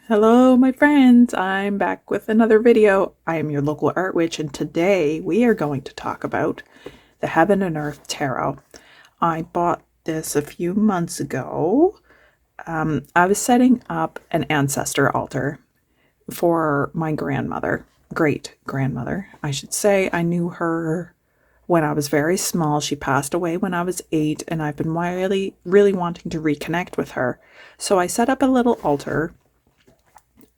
Hello, my friends. I'm back with another video. I am your local art witch, and today we are going to talk about the Heaven and Earth Tarot. I bought this a few months ago. I was setting up an ancestor altar for my grandmother, great grandmother, I should say. I knew her when I was very small. She passed away when I was 8, and I've been really wanting to reconnect with her. So I set up a little altar.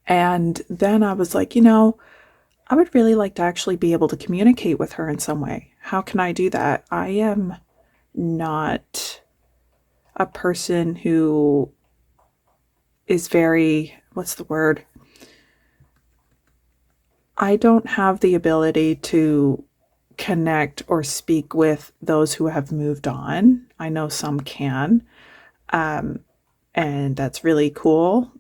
And then I was like, I would really like to actually be able to communicate with her in some way. How can I do that? I am not a person who is very, what's the word? I don't have the ability to connect or speak with those who have moved on. I know some can, and that's really cool.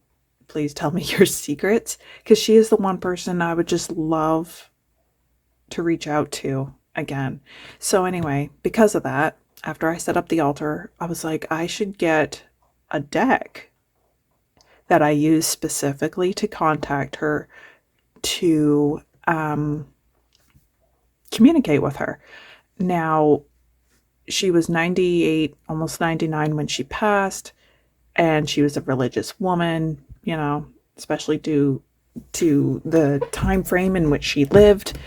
Please tell me your secrets, because she is the one person I would just love to reach out to again. So, anyway, because of that, after I set up the altar, I was like, I should get a deck that I use specifically to contact her to communicate with her. Now, she was 98, almost 99 when she passed, and she was a religious woman, especially due to the time frame in which she lived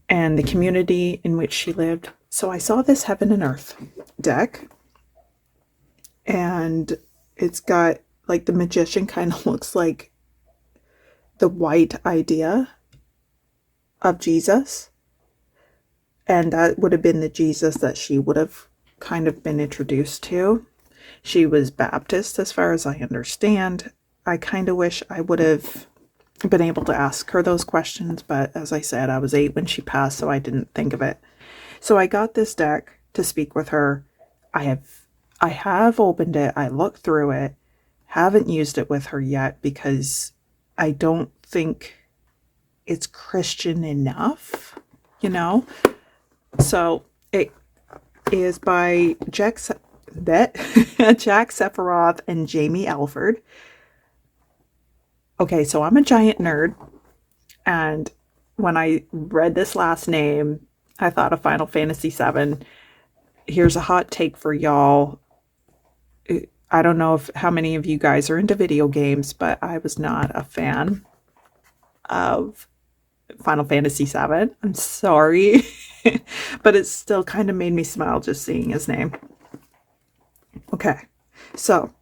and the community in which she lived. So I saw this Heaven and Earth deck, and it's got like the magician kind of looks like the white idea of Jesus. And that would have been the Jesus that she would have kind of been introduced to. She was Baptist, as far as I understand. I kind of wish I would have been able to ask her those questions, but as I said, I was 8 when she passed, so I didn't think of it. So I got this deck to speak with her. I have opened it. I looked through it. Haven't used it with her yet because I don't think it's Christian enough, you know? So it is by Jack Sephiroth and Jamie Alford. Okay, so I'm a giant nerd, and when I read this last name, I thought of Final Fantasy VII. Here's a hot take for y'all. I don't know how many of you guys are into video games, but I was not a fan of Final Fantasy VII. I'm sorry, but it still kind of made me smile just seeing his name. Okay, so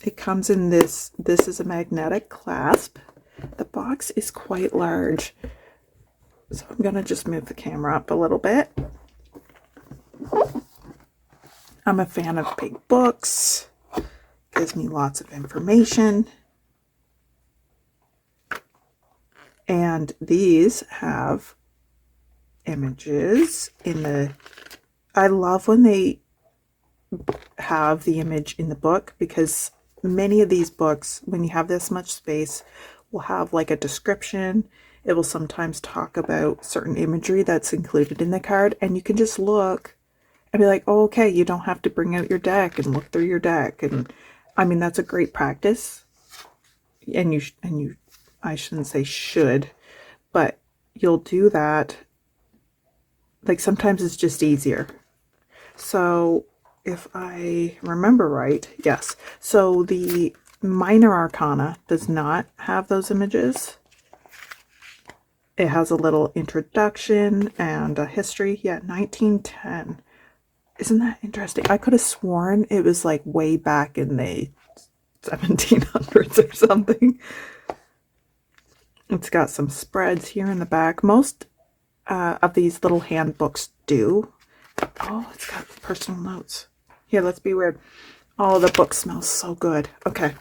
it comes in this. This is a magnetic clasp. The box is quite large, so I'm gonna just move the camera up a little bit. I'm a fan of big books. Gives me lots of information. And these have images in the... I love when they have the image in the book, because many of these books, when you have this much space, will have like a description. It will sometimes talk about certain imagery that's included in the card, and you can just look and be like, oh, okay, you don't have to bring out your deck and look through your deck. And I mean, that's a great practice. And you, I shouldn't say should, but you'll do that. Like sometimes it's just easier. So if I remember right, yes. So the Minor Arcana does not have those images. It has a little introduction and a history. Yeah, 1910. Isn't that interesting? I could have sworn it was like way back in the 1700s or something. It's got some spreads here in the back. Most of these little handbooks do. Oh, it's got personal notes. Here, let's be weird. Oh, the book smells so good. Okay.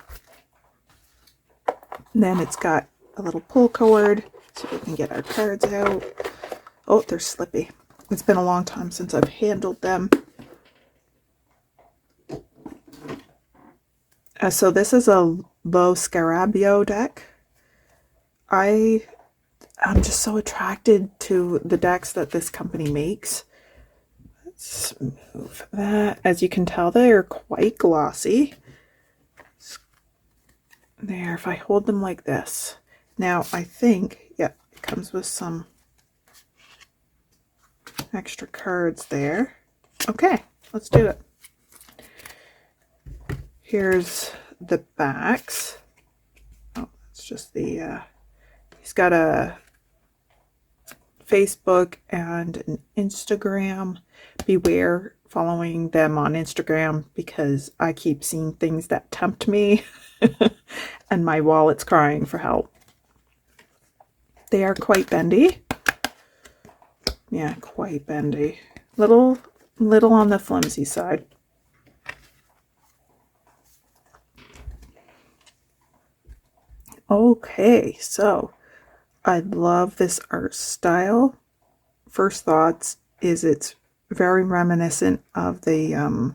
And then it's got a little pull cord so we can get our cards out. Oh, they're slippy. It's been a long time since I've handled them. So this is a Lo Scarabeo deck. I'm just so attracted to the decks that this company makes. Let's move that. As you can tell, they're quite glossy. there, if I hold them like this. Now I think, yeah, it comes with some extra cards there. Okay, let's do it. Here's the backs. Oh, it's just the, he's got a Facebook and an Instagram. Beware following them on Instagram because I keep seeing things that tempt me and my wallet's crying for help. They are quite bendy. Yeah, quite bendy. Little on the flimsy side. Okay, so I love this art style. First thoughts is it's very reminiscent of the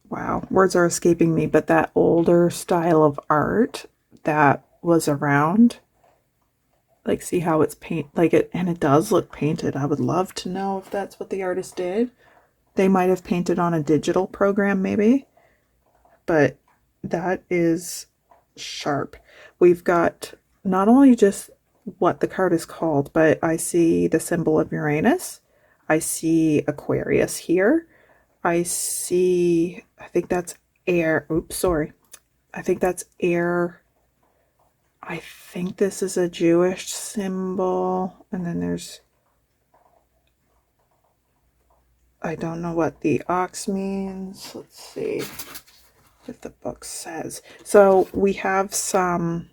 wow, words are escaping me, but that older style of art that was around. Like, see how it's and it does look painted. I would love to know if that's what the artist did. They might have painted on a digital program maybe, but that is sharp. We've got not only just what the card is called, but I see the symbol of Uranus. I see Aquarius here. I think that's air. Oops, sorry. I think that's air. I think this is a Jewish symbol. And then there's, I don't know what the ox means. Let's see if the book says. So we have some,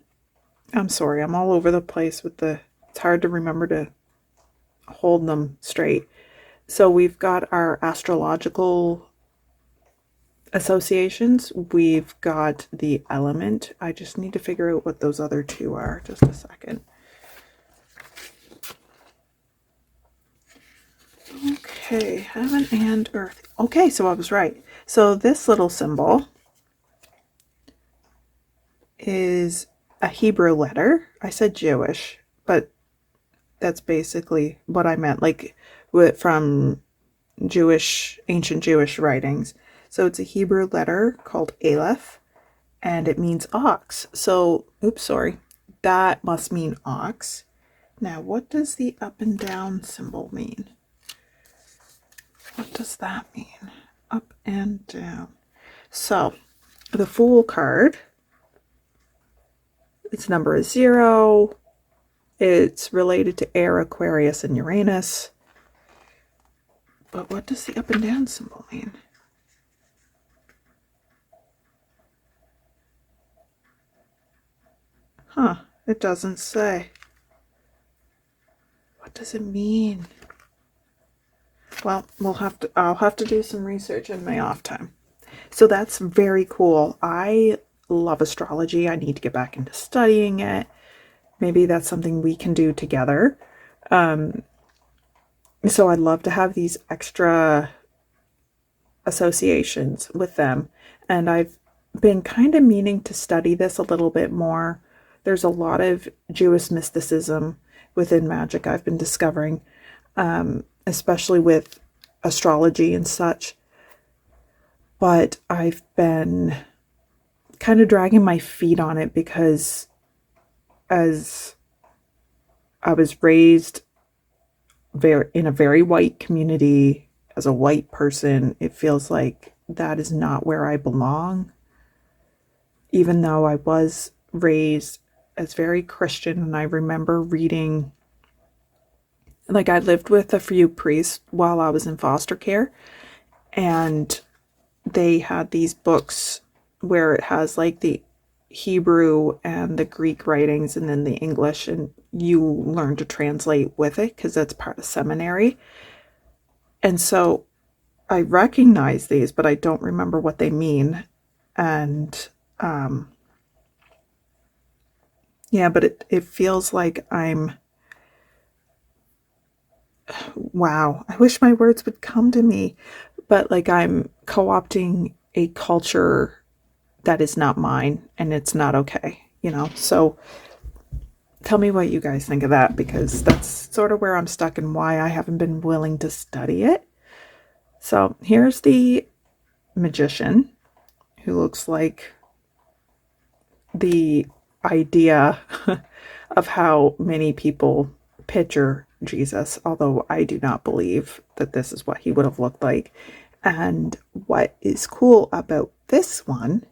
I'm sorry, I'm all over the place with it's hard to remember to hold them straight. So we've got our astrological associations. We've got the element. I just need to figure out what those other two are. Just a second. Okay, heaven and earth. Okay, so I was right. So this little symbol is a Hebrew letter. I said Jewish, but that's basically what I meant, like from ancient Jewish writings. So it's a Hebrew letter called Aleph, and it means ox. So, oops, sorry. That must mean ox. Now, what does the up and down symbol mean? What does that mean? Up and down. So, the Fool card, its number is 0. It's related to air, Aquarius, and Uranus. But what does the up and down symbol mean? Huh, it doesn't say. What does it mean? Well, I'll have to do some research in my off time. So that's very cool. I love astrology. I need to get back into studying it. Maybe that's something we can do together. So I'd love to have these extra associations with them. And I've been kind of meaning to study this a little bit more. There's a lot of Jewish mysticism within magic I've been discovering, especially with astrology and such. But I've been kind of dragging my feet on it because as I was raised in a very white community, as a white person, it feels like that is not where I belong. Even though I was raised as very Christian, and I remember reading, like, I lived with a few priests while I was in foster care, and they had these books where it has like the Hebrew and the Greek writings and then the English, and you learn to translate with it because that's part of seminary. And so I recognize these, but I don't remember what they mean. And yeah, but it feels like wow, I wish my words would come to me, but like I'm co-opting a culture that is not mine, and it's not okay, So tell me what you guys think of that, because that's sort of where I'm stuck and why I haven't been willing to study it. So here's the magician, who looks like the idea of how many people picture Jesus, although I do not believe that this is what he would have looked like. And what is cool about this one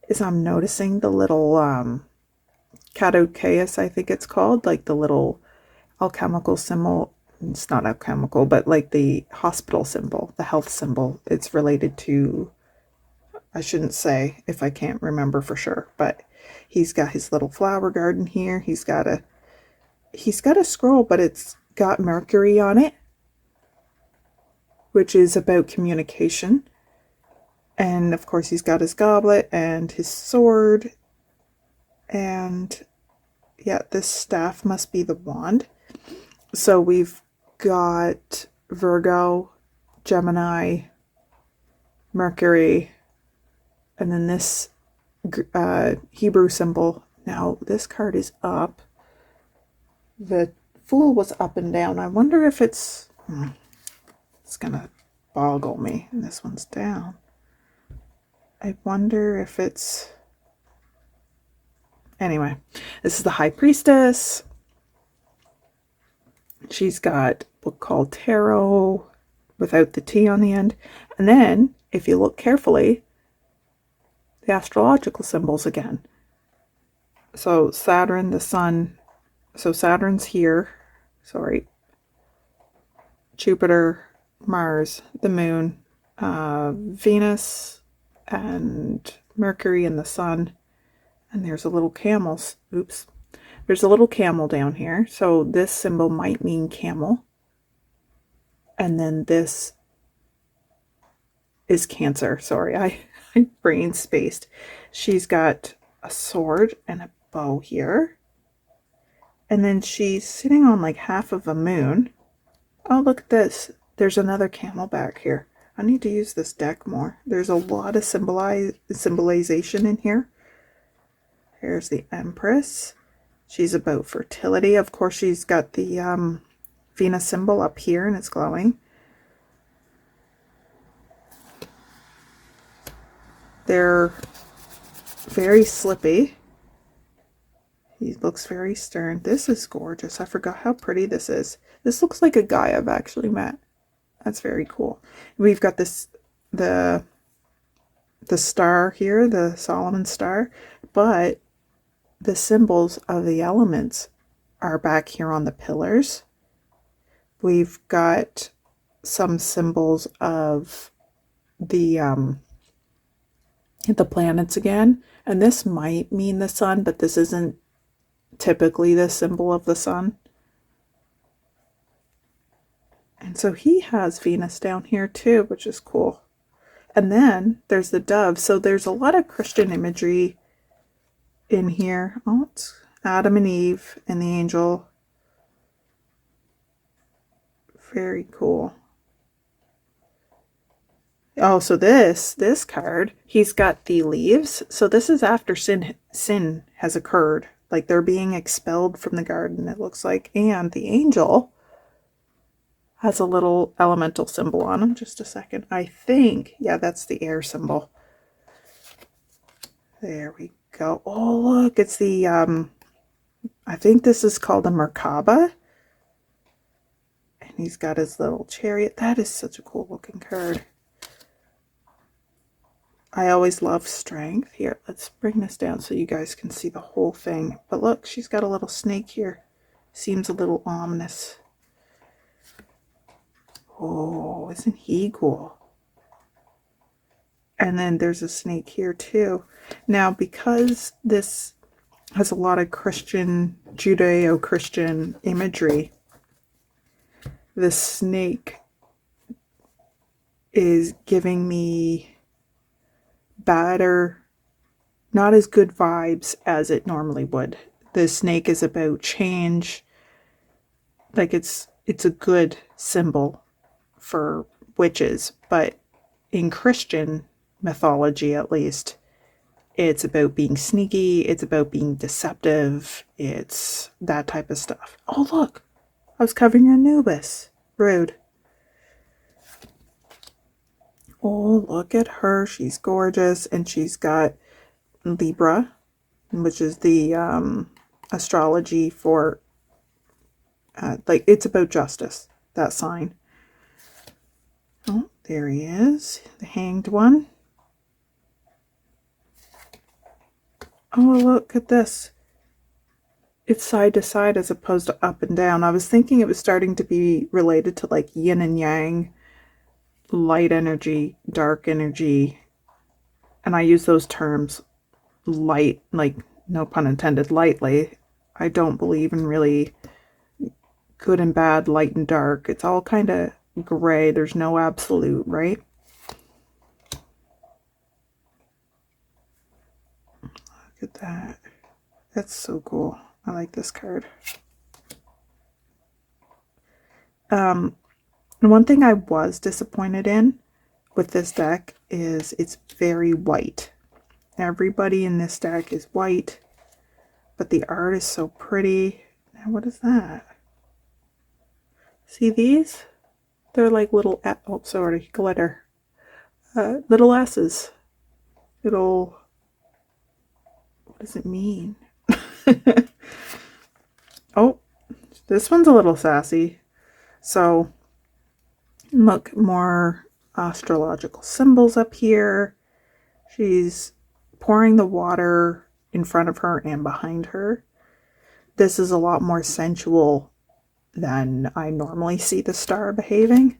is I'm noticing the little caduceus, I think it's called, like the little alchemical symbol. It's not alchemical, but like the hospital symbol, the health symbol. It's related to, I shouldn't say if I can't remember for sure, but he's got his little flower garden here. He's got a scroll, but it's got Mercury on it, which is about communication. And of course, he's got his goblet and his sword. And yeah, this staff must be the wand. So we've got Virgo, Gemini, Mercury, and then this Hebrew symbol. Now, this card is up. The Fool was up and down. I wonder if it's going to boggle me. And this one's down. I wonder if it's... Anyway, this is the High Priestess. She's got a book called Tarot without the T on the end. And then, if you look carefully, the astrological symbols again. So Saturn, the Sun. So Saturn's here. Sorry. Jupiter, Mars, the Moon, Venus, and Mercury and the Sun. And there's a little camel. Oops. There's a little camel down here. So this symbol might mean camel. And then this is Cancer. Sorry, I brain spaced. She's got a sword and a bow here. And then she's sitting on like half of a moon. Oh, look at this. There's another camel back here. I need to use this deck more. There's a lot of symbolization in here. Here's the Empress. She's about fertility. Of course, she's got the Venus symbol up here and it's glowing. They're very slippy. He looks very stern. This is gorgeous. I forgot how pretty this is. This looks like a guy I've actually met. That's very cool. We've got this, the star here, the Solomon star, but the symbols of the elements are back here on the pillars. We've got some symbols of the planets again, and this might mean the sun, but this isn't typically the symbol of the sun. And so he has Venus down here too, which is cool. And then there's the dove. So there's a lot of Christian imagery in here. Oh, it's Adam and Eve and the angel. Very cool. Oh, so this card, he's got the leaves. So this is after sin has occurred. Like they're being expelled from the garden, it looks like. And the angel has a little elemental symbol on him. Just a second. I think, yeah, that's the air symbol. There we go. Oh, look, it's the, I think this is called a Merkaba. And he's got his little chariot. That is such a cool looking card. I always love strength. Here, let's bring this down so you guys can see the whole thing. But look, she's got a little snake here. Seems a little ominous. Oh, isn't he cool? And then there's a snake here too. Now, because this has a lot of Christian, Judeo-Christian imagery, the snake is giving me badder, not as good vibes as it normally would. The snake is about change. Like it's a good symbol for witches, but in Christian mythology at least, it's about being sneaky, it's about being deceptive, it's that type of stuff. Oh look, I was covering Anubis. Rude. Oh, look at her. She's gorgeous, and she's got Libra, which is the astrology for, like, it's about justice, that sign. Oh, there he is, the Hanged One. Oh, look at this. It's side to side as opposed to up and down. I was thinking it was starting to be related to like yin and yang, light energy, dark energy. And I use those terms light, like, no pun intended, lightly. I don't believe in really good and bad, light and dark. It's all kind of gray. There's no absolute, right? Look at that. That's so cool. I like this card. And one thing I was disappointed in with this deck is it's very white. Everybody in this deck is white, but the art is so pretty. Now, what is that? See these? They're like little, oh, sorry, glitter. Little S's. Little, what does it mean? Oh, this one's a little sassy. So, look, more astrological symbols up here. She's pouring the water in front of her and behind her. This is a lot more sensual than I normally see the star behaving.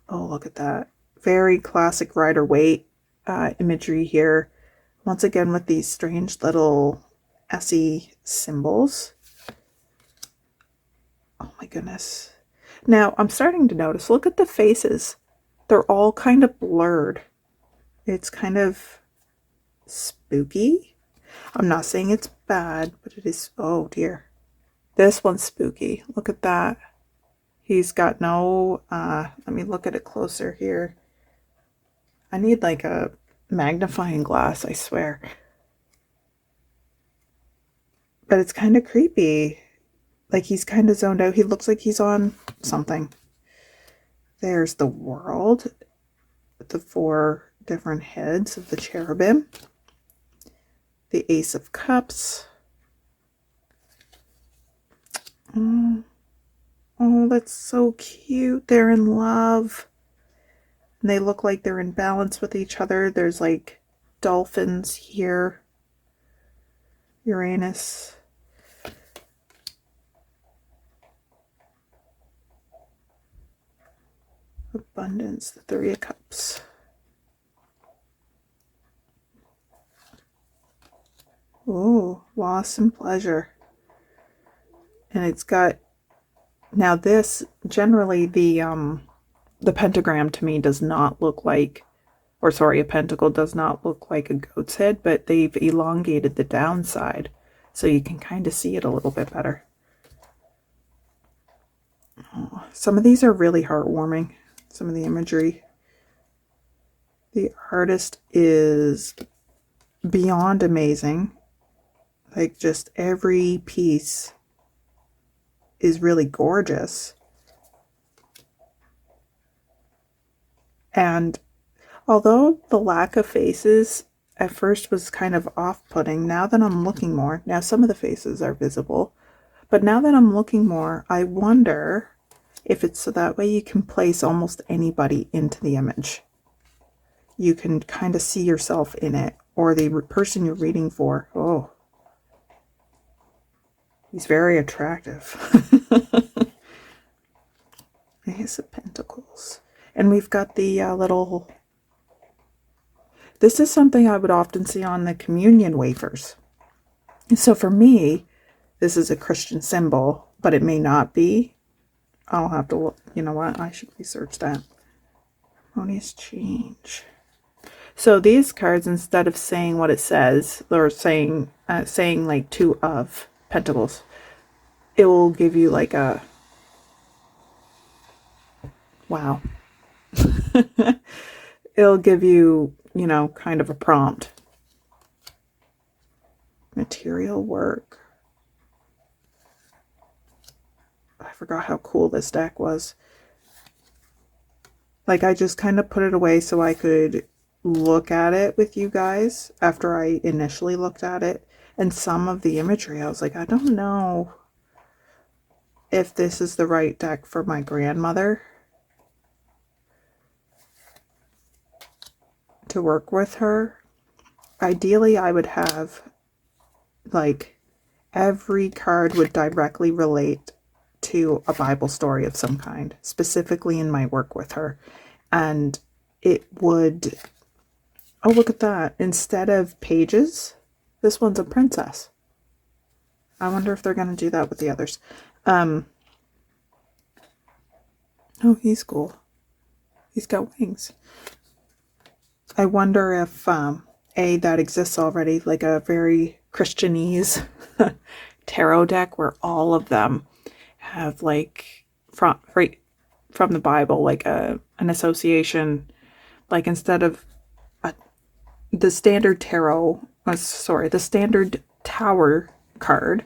Oh, look at that. Very classic Rider-Waite imagery here. Once again with these strange little SE symbols. Oh my goodness. Now, I'm starting to notice, look at the faces. They're all kind of blurred. It's kind of spooky. I'm not saying it's bad, but it is, oh dear. This one's spooky. Look at that. He's got no, let me look at it closer here. I need like a magnifying glass, I swear. But it's kind of creepy. Like he's kind of zoned out. He looks like he's on something. There's the world. The 4 different heads of the cherubim. The Ace of Cups. Oh, that's so cute. They're in love. And they look like they're in balance with each other. There's like dolphins here. Uranus. Abundance, the 3 of Cups. Oh, loss and pleasure. And it's got, now this, generally the pentagram to me does not look like, or sorry, a pentacle does not look like a goat's head, but they've elongated the downside so you can kind of see it a little bit better. Oh, some of these are really heartwarming, some of the imagery. The artist is beyond amazing. Like, just every piece is really gorgeous. And although the lack of faces at first was kind of off-putting, now that I'm looking more, now some of the faces are visible, but now that I'm looking more, I wonder if it's so that way you can place almost anybody into the image. You can kind of see yourself in it, or the person you're reading for. Oh, he's very attractive. Ace of Pentacles. And we've got the little... This is something I would often see on the communion wafers. So for me, this is a Christian symbol, but it may not be. I'll have to look. You know what? I should research that. Harmonious change. So these cards, instead of saying what it says, or saying like 2 of Pentacles, it will give you like a... Wow. It'll give you, you know, kind of a prompt. Material work. I forgot how cool this deck was. Like, I just kind of put it away so I could look at it with you guys after I initially looked at it. And some of the imagery, I was like, I don't know if this is the right deck for my grandmother to work with her. Ideally, I would have, like, every card would directly relate to a Bible story of some kind, specifically in my work with her. And it would, oh, look at that. Instead of pages, this one's a princess. I wonder if they're going to do that with the others. Oh, he's cool. He's got wings. I wonder if, that exists already, like a very Christianese tarot deck where all of them have, like, right from the Bible, like an association, like instead of the standard the standard tower card,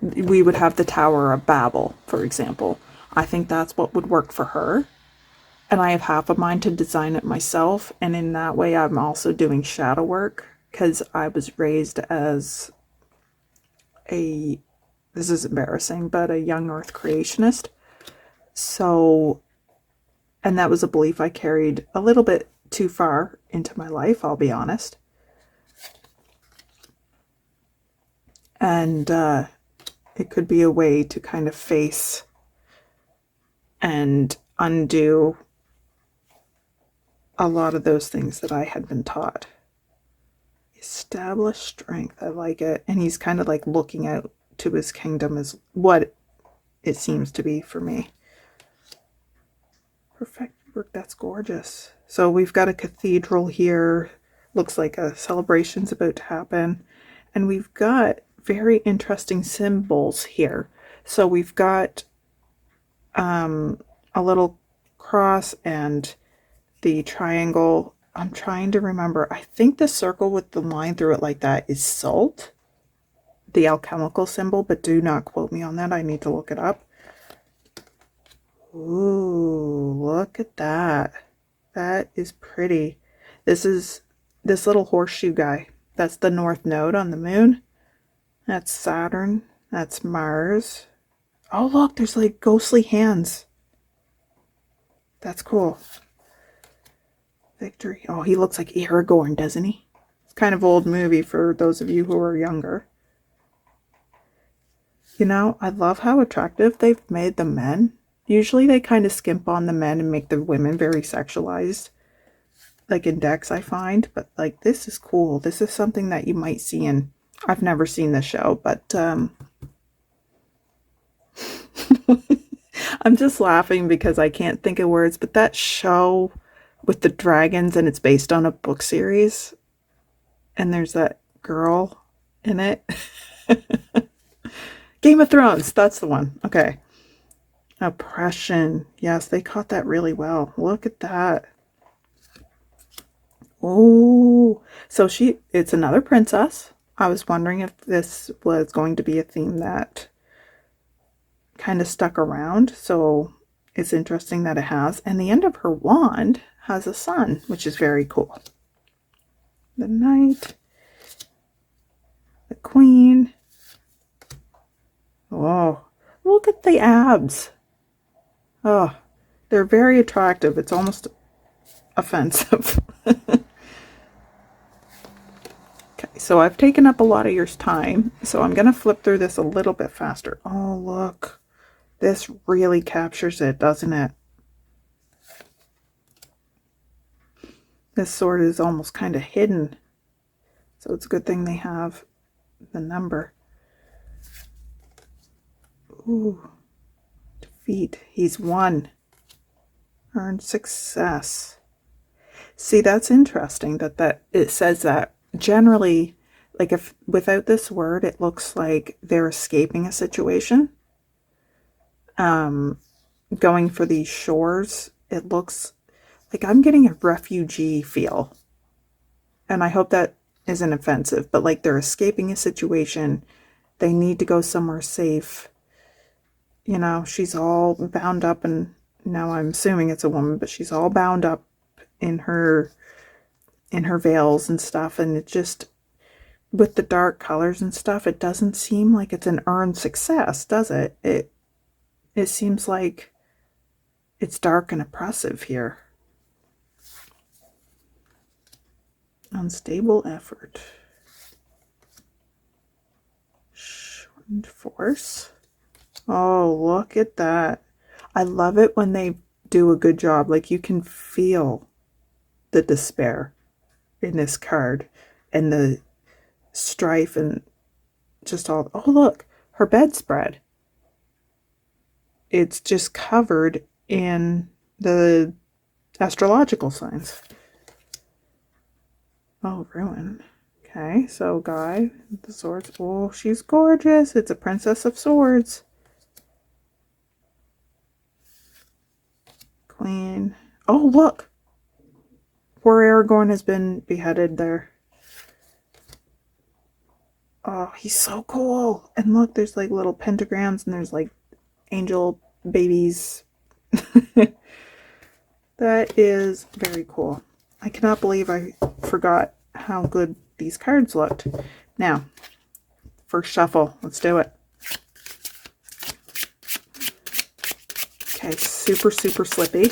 we would have the Tower of Babel, for example. I think that's what would work for her. And I have half a mind to design it myself. And in that way, I'm also doing shadow work because I was raised as this is embarrassing, but a young earth creationist. So, and that was a belief I carried a little bit too far into my life, I'll be honest. And it could be a way to kind of face and undo a lot of those things that I had been taught. Establish strength. I like it. And he's kind of like looking out to his kingdom is what it seems to be for me. Perfect work. That's gorgeous. So we've got a cathedral here. Looks like a celebration's about to happen. And we've got very interesting symbols here. So we've got a little cross and the triangle. I'm trying to remember. I think the circle with the line through it like that is salt, the alchemical symbol, but do not quote me on that. I need to look it up. Ooh, look at that. That is pretty. This is this little horseshoe guy. That's the north node on the moon. That's Saturn. That's Mars. Oh, look, there's like ghostly hands. That's cool. Victory. Oh, he looks like Aragorn, doesn't he? It's kind of old movie for those of you who are younger. You know, I love how attractive they've made the men. Usually they kind of skimp on the men and make the women very sexualized. Like in decks, I find. But, like, this is cool. This is something that you might see in... I've never seen the show, but... I'm just laughing because I can't think of words. But that show with the dragons, and it's based on a book series. And there's that girl in it. Game of Thrones. That's the one. Okay. Oppression. Yes, they caught that really well. Look at that. Oh, so it's another princess. I was wondering if this was going to be a theme that kind of stuck around. So it's interesting that it has. And the end of her wand has a sun, which is very cool. The knight. The queen. Oh, look at the abs. Oh, they're very attractive. It's almost offensive. Okay, so I've taken up a lot of your time, so I'm going to flip through this a little bit faster. Oh, look. This really captures it, doesn't it? This sword is almost kind of hidden, so it's a good thing they have the number. Ooh. Defeat. He's won. Earned success. See, that's interesting that it says that. Generally, like, if without this word, it looks like they're escaping a situation. Going for these shores, it looks like I'm getting a refugee feel. And I hope that isn't offensive, but like they're escaping a situation. They need to go somewhere safe. You know, she's all bound up, and now I'm assuming it's a woman, but she's all bound up in her in her veils and stuff, and it just, with the dark colors and stuff, it doesn't seem like it's an earned success, does it? It seems like it's dark and oppressive here. Unstable effort. Shortened force. Oh, look at that. I love it when they do a good job. Like, you can feel the despair in this card and the strife and just all. Oh, look, her bedspread. It's just covered in the astrological signs. Oh, ruin. Okay, so guy, the swords. Oh, she's gorgeous. It's a princess of swords. Queen. Oh, look. Poor Aragorn has been beheaded there. Oh, he's so cool. And look, there's like little pentagrams and there's like angel babies. That is very cool. I cannot believe I forgot how good these cards looked. Now, first shuffle. Let's do it. Okay, super, super slippy.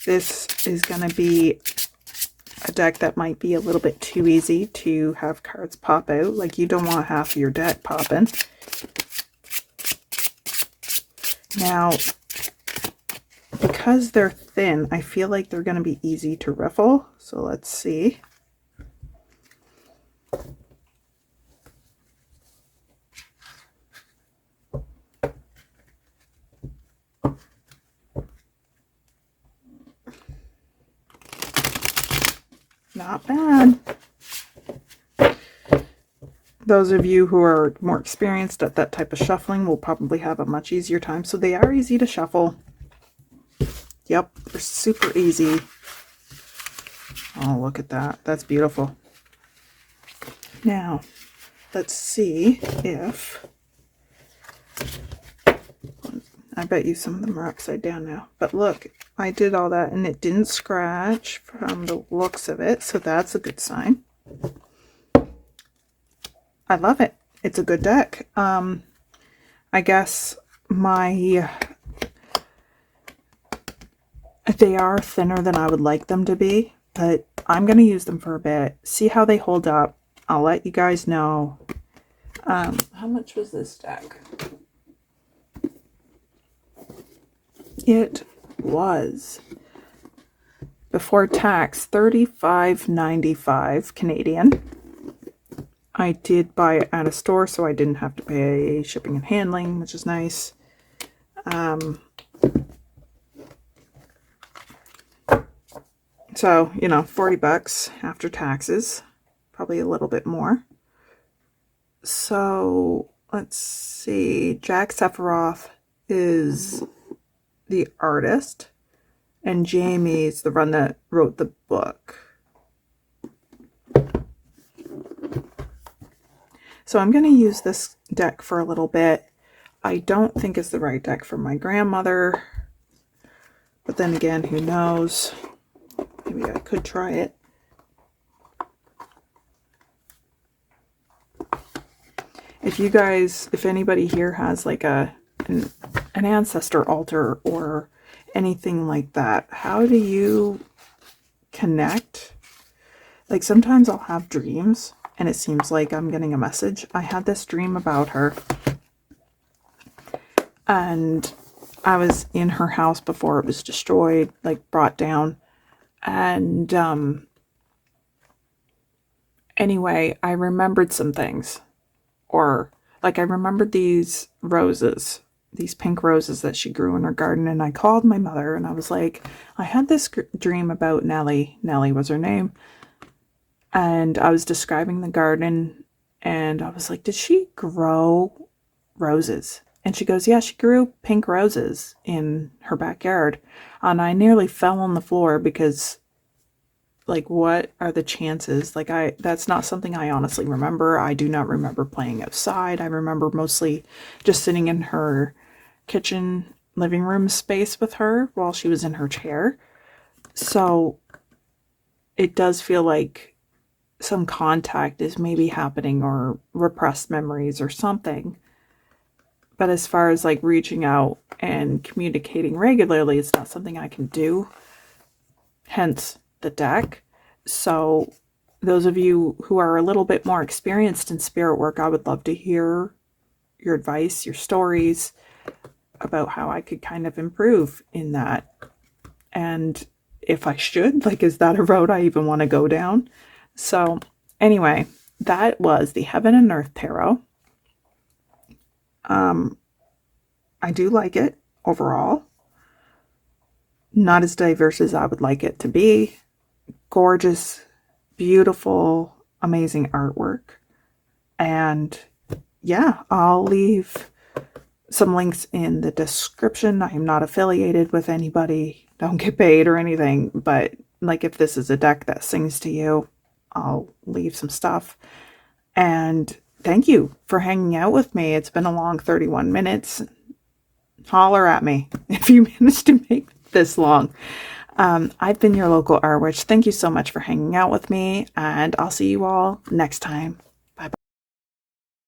This is going to be a deck that might be a little bit too easy to have cards pop out. Like, you don't want half of your deck popping. Now, because they're thin, I feel like they're going to be easy to riffle. So let's see. Not bad. Those of you who are more experienced at that type of shuffling will probably have a much easier time. So they are easy to shuffle. Yep, they're super easy. Oh, look at that. That's beautiful. Now, let's see if... I bet you some of them are upside down now. But look, I did all that and it didn't scratch from the looks of it. So that's a good sign. I love it. It's a good deck. I guess they are thinner than I would like them to be, but I'm going to use them for a bit. See how they hold up. I'll let you guys know. How much was this deck? It was, before tax, $35.95 Canadian. I did buy it at a store, so I didn't have to pay shipping and handling, which is nice. So, you know, $40 after taxes, probably a little bit more. So, let's see. Jack Sephiroth is the artist, and Jamie's the one that wrote the book. So I'm going to use this deck for a little bit. I don't think it's the right deck for my grandmother, but then again, who knows? Maybe I could try it. If you guys, if anybody here has like an ancestor altar or anything like that, how do you connect? Like, sometimes I'll have dreams and it seems like I'm getting a message. I had this dream about her and I was in her house before it was destroyed, like brought down. And anyway, I remembered some things. Or like I remembered these roses, these pink roses that she grew in her garden. And I called my mother and I was like, I had this dream about Nellie. Nellie was her name. And I was describing the garden and I was like, did she grow roses? And she goes, yeah, she grew pink roses in her backyard. And I nearly fell on the floor because, like, what are the chances? Like, that's not something I honestly remember. I do not remember playing outside. I remember mostly just sitting in her kitchen living room space with her while she was in her chair. So it does feel like some contact is maybe happening, or repressed memories or something. But as far as like reaching out and communicating regularly, it's not something I can do. Hence the deck. So those of you who are a little bit more experienced in spirit work, I would love to hear your advice, your stories about how I could kind of improve in that. And if I should, like, is that a road I even want to go down? So anyway, that was the Heaven and Earth Tarot. I do like it overall. Not as diverse as I would like it to be. Gorgeous, beautiful, amazing artwork. And yeah, I'll leave some links in the description. I am not affiliated with anybody. Don't get paid or anything. But like, if this is a deck that sings to you, I'll leave some stuff. And thank you for hanging out with me. It's been a long 31 minutes. Holler at me if you managed to make this long. I've been your local art witch. Thank you so much for hanging out with me, and I'll see you all next time.